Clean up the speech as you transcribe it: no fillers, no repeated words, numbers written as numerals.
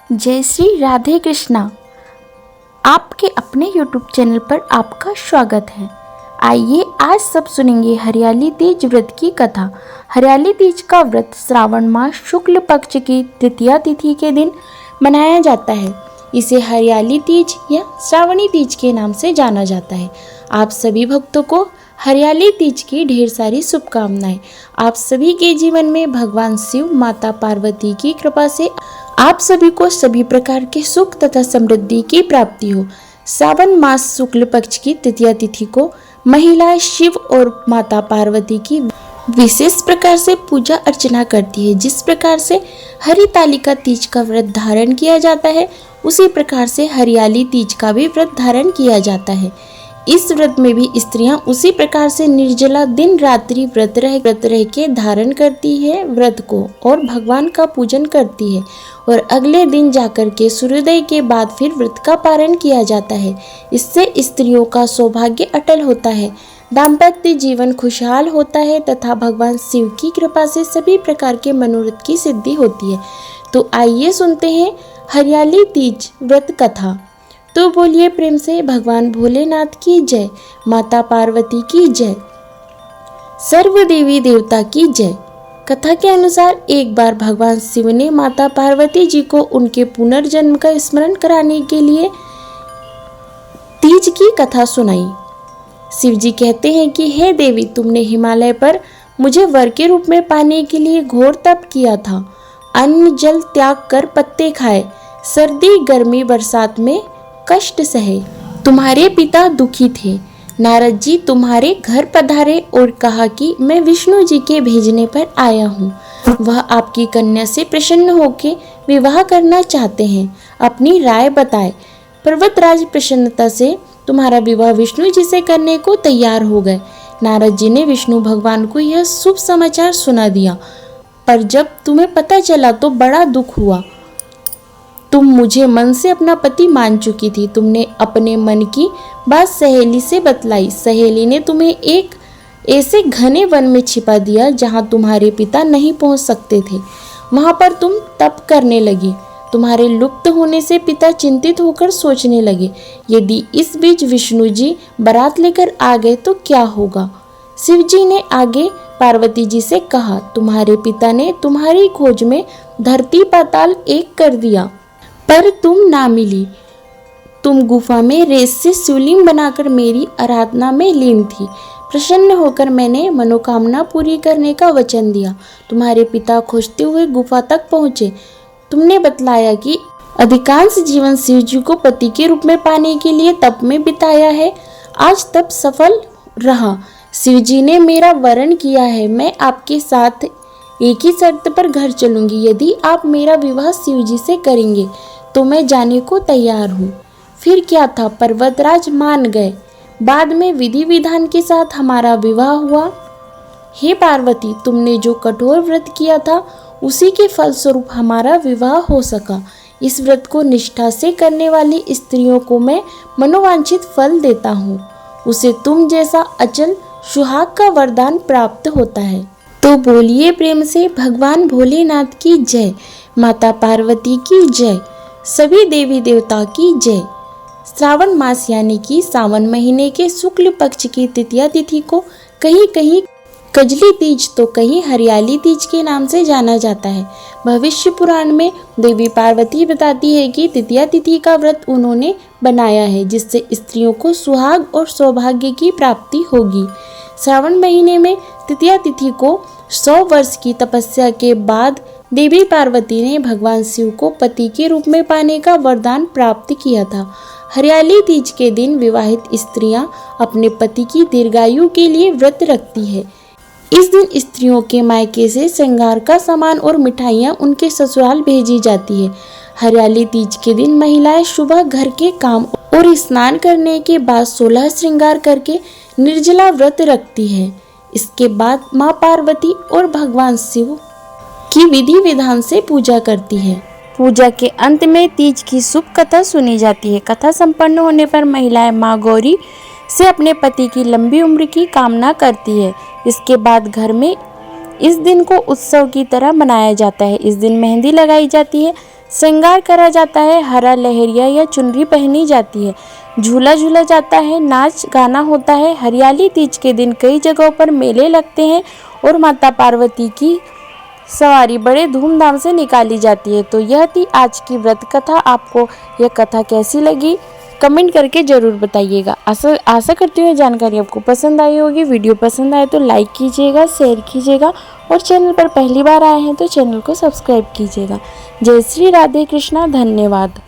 जय श्री राधे कृष्णा। आपके अपने YouTube चैनल पर आपका स्वागत है। आइए आज सब सुनेंगे हरियाली तीज व्रत की कथा। हरियाली तीज का व्रत श्रावण मास शुक्ल पक्ष की तृतीया तिथि के दिन मनाया जाता है। इसे हरियाली तीज या श्रावणी तीज के नाम से जाना जाता है। आप सभी भक्तों को हरियाली तीज की ढेर सारी शुभकामनाएं। आप सभी के जीवन में भगवान शिव, माता पार्वती की कृपा से आप सभी को सभी प्रकार के सुख तथा समृद्धि की प्राप्ति हो। श्रावण मास शुक्ल पक्ष की तृतीया तिथि को महिलाएं शिव और माता पार्वती की विशेष प्रकार से पूजा अर्चना करती है। जिस प्रकार से हरितालिका तीज का व्रत धारण किया जाता है, उसी प्रकार से हरियाली तीज का भी व्रत धारण किया जाता है। इस व्रत में भी स्त्रियां उसी प्रकार से निर्जला दिन रात्रि व्रत रह के धारण करती है व्रत को और भगवान का पूजन करती है और अगले दिन जाकर के सूर्योदय के बाद फिर व्रत का पारण किया जाता है। इससे स्त्रियों का सौभाग्य अटल होता है, दाम्पत्य जीवन खुशहाल होता है तथा भगवान शिव की कृपा से सभी प्रकार के मनोरथ की सिद्धि होती है। तो आइए सुनते हैं हरियाली तीज व्रत कथा। तो बोलिए प्रेम से भगवान भोलेनाथ की जय, माता पार्वती की जय, सर्व देवी देवता की जय। कथा के अनुसार एक बार भगवान शिव ने माता पार्वती जी को उनके पुनर्जन्म का स्मरण कराने के लिए तीज की कथा सुनाई। शिव जी कहते हैं कि हे देवी, तुमने हिमालय पर मुझे वर के रूप में पाने के लिए घोर तप किया था। अन्न जल त्याग कर पत्ते खाए, सर्दी गर्मी बरसात में कष्ट सहे। तुम्हारे पिता दुखी थे। नारद जी तुम्हारे घर पधारे और कहा कि मैं विष्णु जी के भेजने पर आया हूँ। वह आपकी कन्या से प्रसन्न होकर विवाह करना चाहते हैं। अपनी राय बताए। पर्वतराज प्रसन्नता से तुम्हारा विवाह विष्णु जी से करने को तैयार हो गए। नारद जी ने विष्णु भगवान को यह शुभ समाचार सुना दिया, पर जब तुम्हें पता चला तो बड़ा दुख हुआ। तुम मुझे मन से अपना पति मान चुकी थी। तुमने अपने मन की बात सहेली से बतलाई। सहेली ने तुम्हें एक ऐसे घने वन में छिपा दिया जहां तुम्हारे पिता नहीं पहुंच सकते थे। वहां पर तुम तप करने लगी। तुम्हारे लुप्त होने से पिता चिंतित होकर सोचने लगे, यदि इस बीच विष्णु जी बारात लेकर आ गए तो क्या होगा। शिव जी ने आगे पार्वती जी से कहा, तुम्हारे पिता ने तुम्हारी खोज में धरती पाताल एक कर दिया, पर तुम ना मिली। तुम गुफा में रेत से शिवलिंग बनाकर मेरी आराधना में लीन थी। प्रसन्न होकर मैंने मनोकामना पूरी करने का वचन दिया। तुम्हारे पिता खोजते हुए गुफा तक पहुँचे। तुमने बतलाया कि अधिकांश जीवन शिव जी को पति के रूप में पाने के लिए तप में बिताया है। आज तप सफल रहा। शिव जी ने मेरा वरण किया है। मैं आपके साथ एक ही शर्त पर घर चलूंगी। यदि आप मेरा विवाह शिव जी से करेंगे तो मैं जाने को तैयार हूँ। फिर क्या था, पर्वतराज मान गए। बाद में विधि विधान के साथ हमारा विवाह हुआ। हे पार्वती, तुमने जो कठोर व्रत किया था उसी के फलस्वरूप हमारा विवाह हो सका। इस व्रत को निष्ठा से करने वाली स्त्रियों को मैं मनोवांछित फल देता हूँ। उसे तुम जैसा अचल सुहाग का वरदान प्राप्त होता है। तो बोलिए प्रेम से भगवान भोलेनाथ की जय, माता पार्वती की जय, सभी देवी देवता की जय। श्रावण मास यानी कि सावन महीने के शुक्ल पक्ष की तृतीया तिथि को कहीं कहीं कजली तीज तो कहीं हरियाली तीज के नाम से जाना जाता है। भविष्य पुराण में देवी पार्वती बताती है कि तृतीया तिथि का व्रत उन्होंने बनाया है जिससे स्त्रियों को सुहाग और सौभाग्य की प्राप्ति होगी। श्रावण महीने में तृतीया तिथि को 100 वर्ष की तपस्या के बाद देवी पार्वती ने भगवान शिव को पति के रूप में पाने का वरदान प्राप्त किया था। हरियाली तीज के दिन विवाहित स्त्रियां अपने पति की दीर्घायु के लिए व्रत रखती है। इस दिन स्त्रियों के मायके से श्रृंगार का सामान और मिठाइयां उनके ससुराल भेजी जाती है। हरियाली तीज के दिन महिलाएं सुबह घर के काम और स्नान करने के बाद 16 श्रृंगार करके निर्जला व्रत रखती है। इसके बाद माँ पार्वती और भगवान शिव की विधि विधान से पूजा करती है। पूजा के अंत में तीज की शुभ कथा सुनी जाती है। कथा संपन्न होने पर महिलाएं माँ गौरी से अपने पति की लंबी उम्र की कामना करती है। इसके बाद घर में इस दिन को उत्सव की तरह मनाया जाता है। इस दिन मेहंदी लगाई जाती है, श्रृंगार करा जाता है, हरा लहरिया या चुनरी पहनी जाती है, झूला झूला जाता है, नाच गाना होता है। हरियाली तीज के दिन कई जगहों पर मेले लगते हैं और माता पार्वती की सवारी बड़े धूमधाम से निकाली जाती है। तो यह थी आज की व्रत कथा। आपको यह कथा कैसी लगी कमेंट करके ज़रूर बताइएगा। आशा करती हूँ जानकारी आपको पसंद आई होगी। वीडियो पसंद आए तो लाइक कीजिएगा, शेयर कीजिएगा और चैनल पर पहली बार आए हैं तो चैनल को सब्सक्राइब कीजिएगा। जय श्री राधे कृष्णा, धन्यवाद।